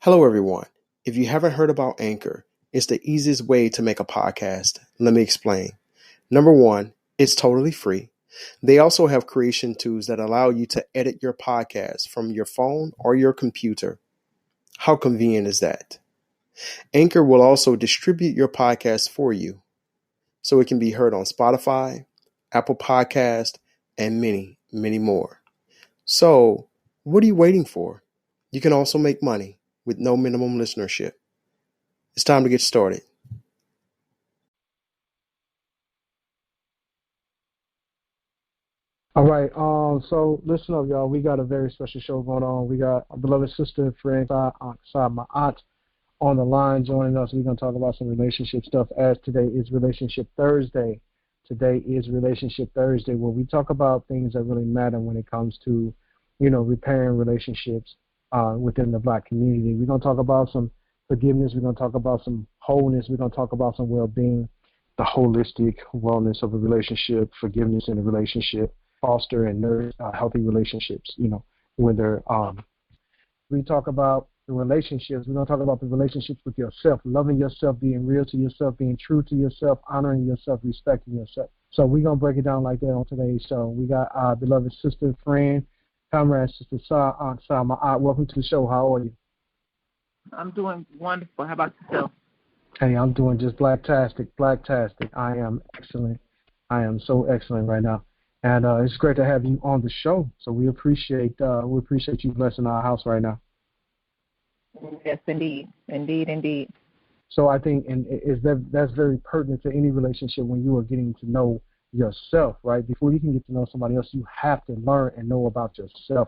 Hello, everyone. If you haven't heard about Anchor, it's the easiest way to make a podcast. Let me explain. Number one, it's totally free. They also have creation tools that allow you to edit your podcast from your phone or your computer. How convenient is that? Anchor will also distribute your podcast for you, so it can be heard on Spotify, Apple Podcast, and many, many more. So, what are you waiting for? You can also make money with no minimum listenership. It's time to get started. All right. So listen up, y'all. We got a very special show going on. We got our beloved sister and friend Sah Ankh Sa Maat on the line joining us. We're gonna talk about some relationship stuff. As today is Relationship Thursday. Today is Relationship Thursday, where we talk about things that really matter when it comes to, repairing relationships within the Black community. We're gonna talk about some forgiveness. We're gonna talk about some wholeness. We're gonna talk about some well-being, the holistic wellness of a relationship, forgiveness in a relationship, foster and nurture healthy relationships. Whether we talk about the relationships, we're going to talk about the relationships with yourself, loving yourself, being real to yourself, being true to yourself, honoring yourself, respecting yourself. So we're going to break it down like that on today's show. We got our beloved sister, friend, comrade, Sister Sah Ankh Sa Maat. Welcome to the show. How are you? I'm doing wonderful. How about yourself? Hey, I'm doing just blacktastic. I am excellent. I am so excellent right now. And it's great to have you on the show. So we appreciate you blessing our house right now. Yes, indeed. So I think that's very pertinent to any relationship when you are getting to know yourself, right? Before you can get to know somebody else, you have to learn and know about yourself.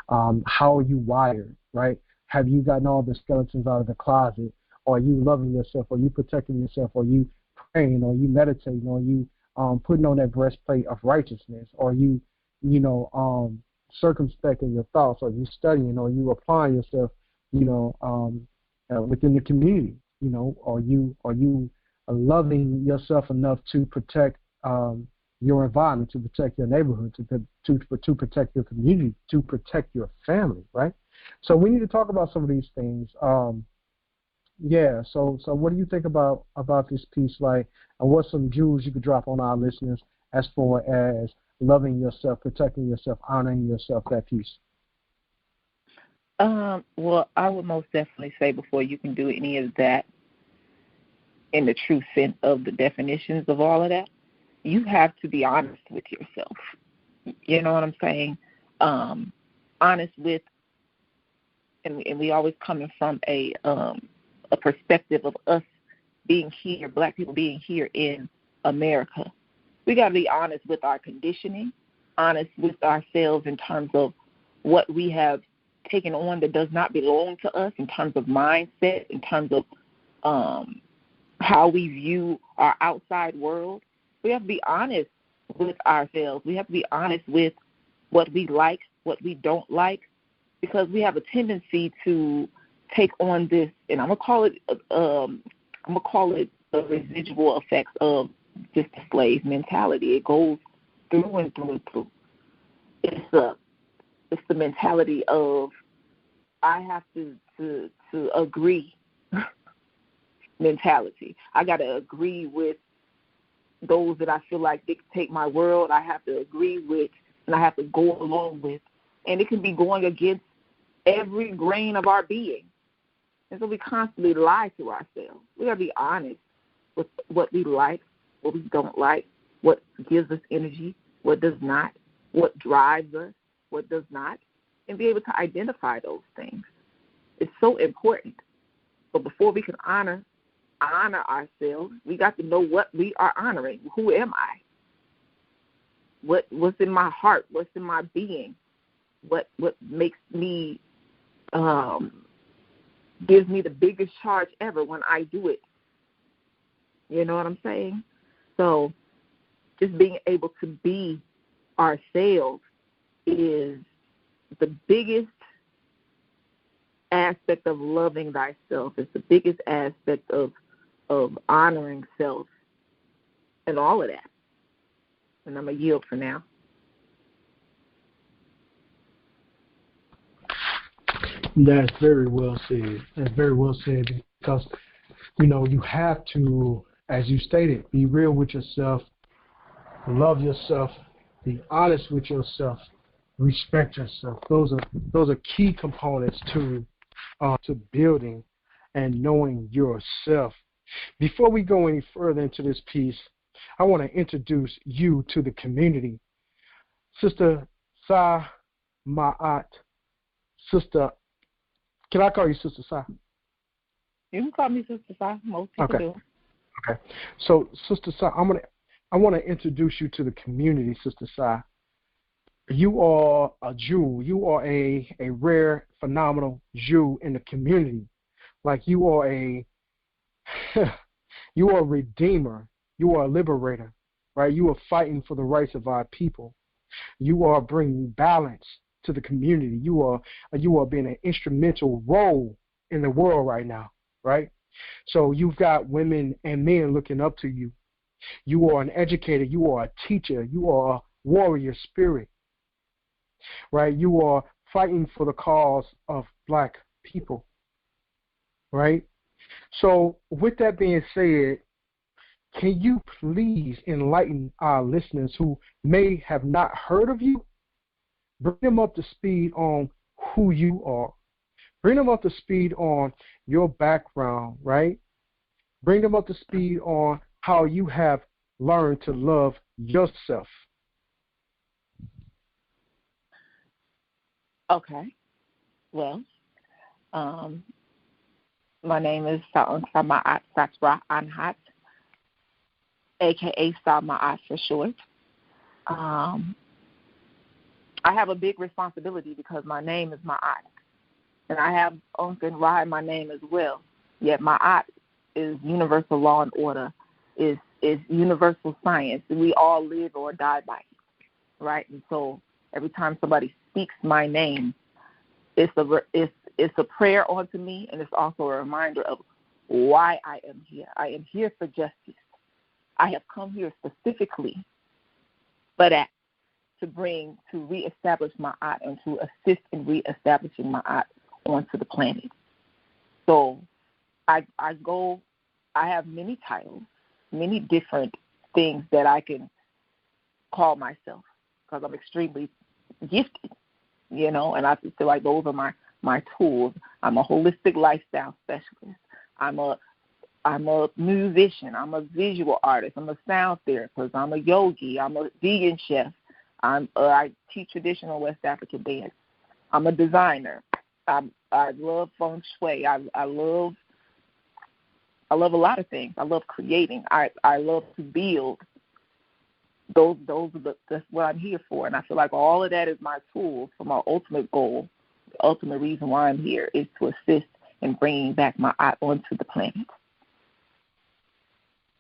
How are you wired, right? Have you gotten all the skeletons out of the closet? Or are you loving yourself? Are you protecting yourself? Are you praying? Are you meditating? Are you putting on that breastplate of righteousness? Are you, circumspecting your thoughts? Are you studying? Are you applying yourself, within the community? Are you loving yourself enough to protect your environment, to protect your neighborhood, to protect your community, to protect your family, right? So we need to talk about some of these things. Yeah, so what do you think about this piece, like, and what's some jewels you could drop on our listeners as far as loving yourself, protecting yourself, honoring yourself, that piece? Well, I would most definitely say before you can do any of that, in the true sense of the definitions of all of that, you have to be honest with yourself. You know what I'm saying? Honest with, and we always coming from a perspective of us being here, Black people being here in America. We got to be honest with our conditioning, honest with ourselves in terms of what we have taken on that does not belong to us, in terms of mindset, in terms of how we view our outside world. We have to be honest with ourselves. We have to be honest with what we like, what we don't like, because we have a tendency to take on this, and I'm gonna call it the residual effects of just the slave mentality. It goes through and through and through. It's the mentality of I have to agree mentality. I got to agree with those that I feel like dictate my world. I have to agree with, and I have to go along with, and it can be going against every grain of our being. And so we constantly lie to ourselves. We got to be honest with what we like, what we don't like, what gives us energy, what does not, what drives us, what does not, and be able to identify those things. It's so important. But before we can honor ourselves, we got to know what we are honoring. Who am I? What's in my heart? What's in my being? What makes me gives me the biggest charge ever when I do it. You know what I'm saying? So just being able to be ourselves is the biggest aspect of loving thyself. It's the biggest aspect of honoring self and all of that. And I'm going to yield for now. That's very well said. That's very well said because, you have to, as you stated, be real with yourself, love yourself, be honest with yourself, respect yourself. Those are key components to building and knowing yourself. Before we go any further into this piece, I want to introduce you to the community. Sister Sah Maat. Sister, can I call you Sister Sah? You can call me Sister Sah. Most people do. Okay. So, Sister Sah, I want to introduce you to the community, Sister Sah. You are a Jew. You are a rare, phenomenal Jew in the community. Like you are a redeemer. You are a liberator, right? You are fighting for the rights of our people. You are bringing balance to the community. You are being an instrumental role in the world right now, right? So you've got women and men looking up to you. You are an educator. You are a teacher. You are a warrior spirit, right? You are fighting for the cause of black people, right? So with that being said, can you please enlighten our listeners who may have not heard of you? Bring them up to speed on who you are. Bring them up to speed on your background, right? Bring them up to speed on how you have learned to love yourself. Okay. Well, my name is Sah Ankh Sa Maat, a.k.a. Sah Maat for short. I have a big responsibility because my name is Ma'at. And I have Ankh and Ra in my name as well. Yet Ma'at is universal law and order, is universal science. We all live or die by it, right? And so every time somebody speaks my name, it's a prayer onto me, and it's also a reminder of why I am here. I am here for justice. I have come here specifically to reestablish Ma'at and to assist in reestablishing Ma'at onto the planet. So I have many titles, many different things that I can call myself because I'm extremely gifted, and I feel like those are my tools. I'm a holistic lifestyle specialist. I'm a musician. I'm a visual artist. I'm a sound therapist. I'm a yogi. I'm a vegan chef. I teach traditional West African dance. I'm a designer. I love feng shui. I love a lot of things. I love creating. I love to build. That's what I'm here for. And I feel like all of that is my tool for my ultimate goal. The ultimate reason why I'm here is to assist in bringing back my art onto the planet.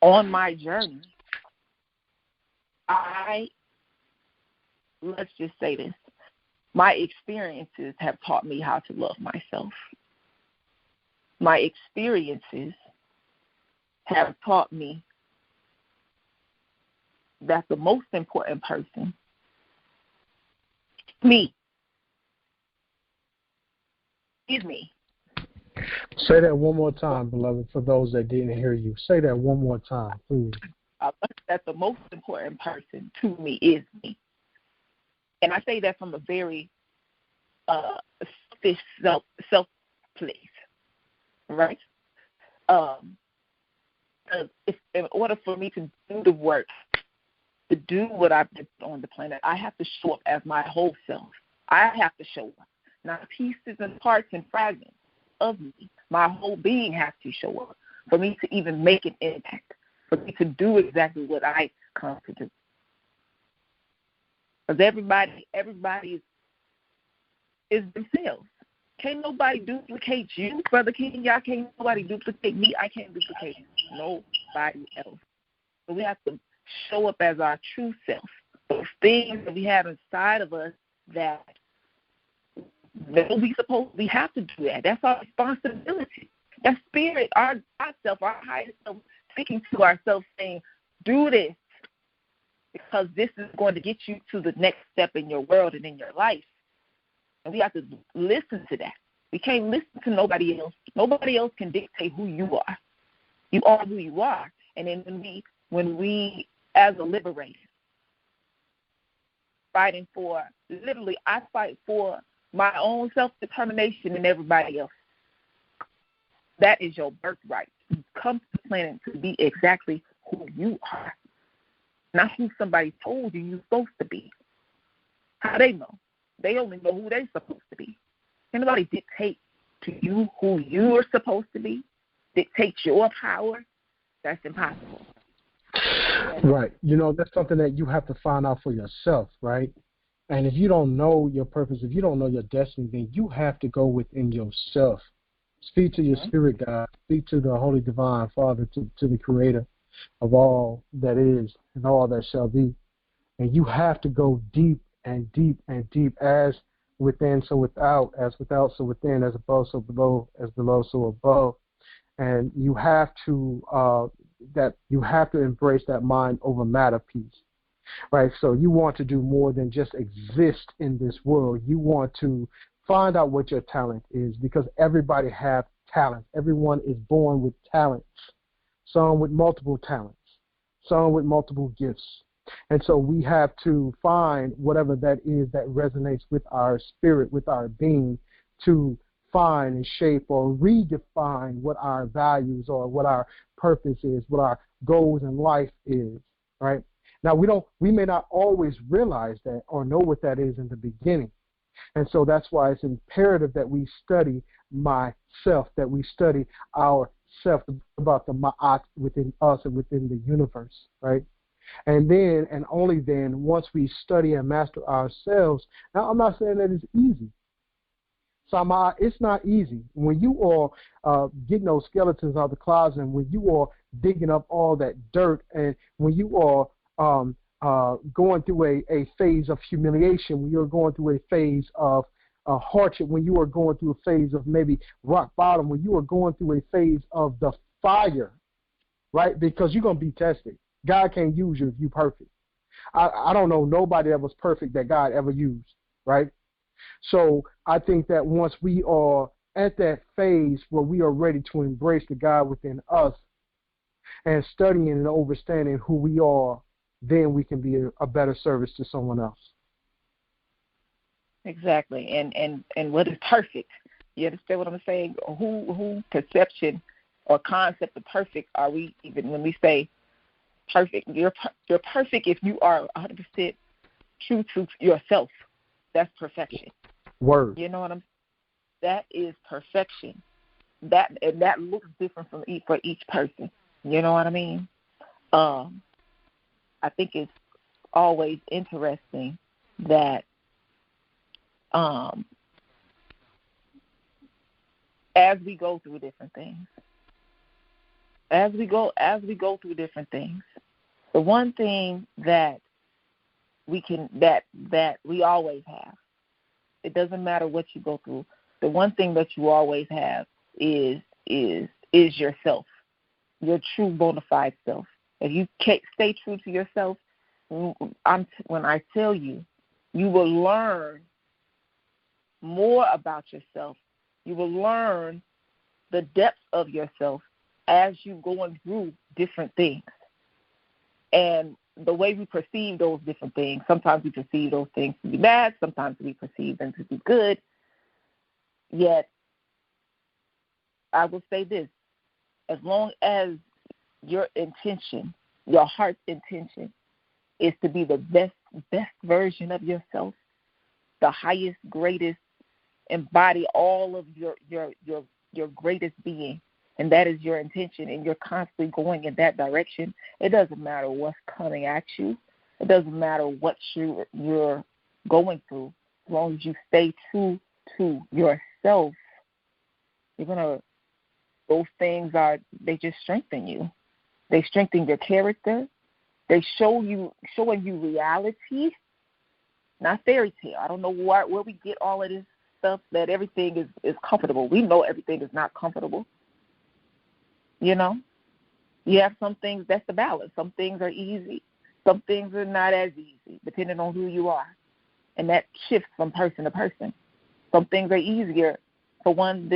On my journey, let's just say this, my experiences have taught me how to love myself. My experiences have taught me that the most important person, me, is me. Say that one more time, beloved, for those that didn't hear you. Say that one more time, please. That the most important person to me is me. And I say that from a very selfish self place, right? In order for me to do the work, to do what I've done on the planet, I have to show up as my whole self. I have to show up. Not pieces and parts and fragments of me. My whole being has to show up for me to even make an impact, for me to do exactly what I come to do. Because everybody is themselves. Can't nobody duplicate you, Brother Kingya. Can't nobody duplicate me. I can't duplicate nobody else. So we have to show up as our true self. Those things that we have inside of us that we have to do that. That's our responsibility. That spirit, our self, our highest self, speaking to ourselves, saying, do this, because this is going to get you to the next step in your world and in your life. And we have to listen to that. We can't listen to nobody else. Nobody else can dictate who you are. You are who you are. And then when we as a liberator, fighting for, literally, I fight for my own self-determination and everybody else. That is your birthright. You come to the planet to be exactly who you are, not who somebody told you you're supposed to be. How they know? They only know who they're supposed to be. Can nobody dictate to you who you are supposed to be? Dictate your power? That's impossible. Right. You know, that's something that you have to find out for yourself, right? And if you don't know your purpose, if you don't know your destiny, then you have to go within yourself. Speak to your spirit God. Speak to the Holy Divine Father, to the Creator of all that is and all that shall be. And you have to go deep and deep and deep, as within, so without, as without, so within, as above, so below, as below, so above. And you have to embrace that mind over matter piece, right? So you want to do more than just exist in this world. You want to find out what your talent is, because everybody has talent. Everyone is born with talents, some with multiple talents, some with multiple gifts. And so we have to find whatever that is that resonates with our spirit, with our being, to find and shape or redefine what our values are, what our purpose is, what our goals in life is, right? Now, we may not always realize that or know what that is in the beginning. And so that's why it's imperative that we study myself, that we study ourself, about the ma'at within us and within the universe, right? And then, and only then, once we study and master ourselves, now I'm not saying that it's easy. So it's not easy. When you are getting those skeletons out of the closet, and when you are digging up all that dirt, and when you are going through a phase of humiliation, when you're going through a phase of hardship, when you are going through a phase of maybe rock bottom, when you are going through a phase of the fire, right? Because you're going to be tested. God can't use you if you're perfect. I don't know nobody that was perfect that God ever used, right? So I think that once we are at that phase where we are ready to embrace the God within us and studying and understanding who we are, then we can be a better service to someone else. Exactly. And what is perfect? You understand what I'm saying? Who perception or concept of perfect are we even when we say perfect? You're perfect if you are 100% true to yourself. That's perfection. Word. You know what I'm saying? That is perfection. That looks different for each person. You know what I mean? I think it's always interesting that as we go through different things, the one thing that we always have, it doesn't matter what you go through, the one thing that you always have is yourself, your true bona fide self. If you can't stay true to yourself, when I tell you, you will learn more about yourself. You will learn the depth of yourself as you're going through different things. And the way we perceive those different things, sometimes we perceive those things to be bad, sometimes we perceive them to be good. Yet, I will say this, as long as your intention, your heart's intention, is to be the best version of yourself, the highest, greatest, embody all of your greatest being, and that is your intention, and you're constantly going in that direction. It doesn't matter what's coming at you. It doesn't matter what you're going through. As long as you stay true to yourself, those things they just strengthen you. They strengthen your character. They showing you reality, not fairy tale. I don't know where we get all of this stuff that everything is comfortable. We know everything is not comfortable. You know? You have some things, that's the balance. Some things are easy. Some things are not as easy, depending on who you are. And that shifts from person to person. Some things are easier For one,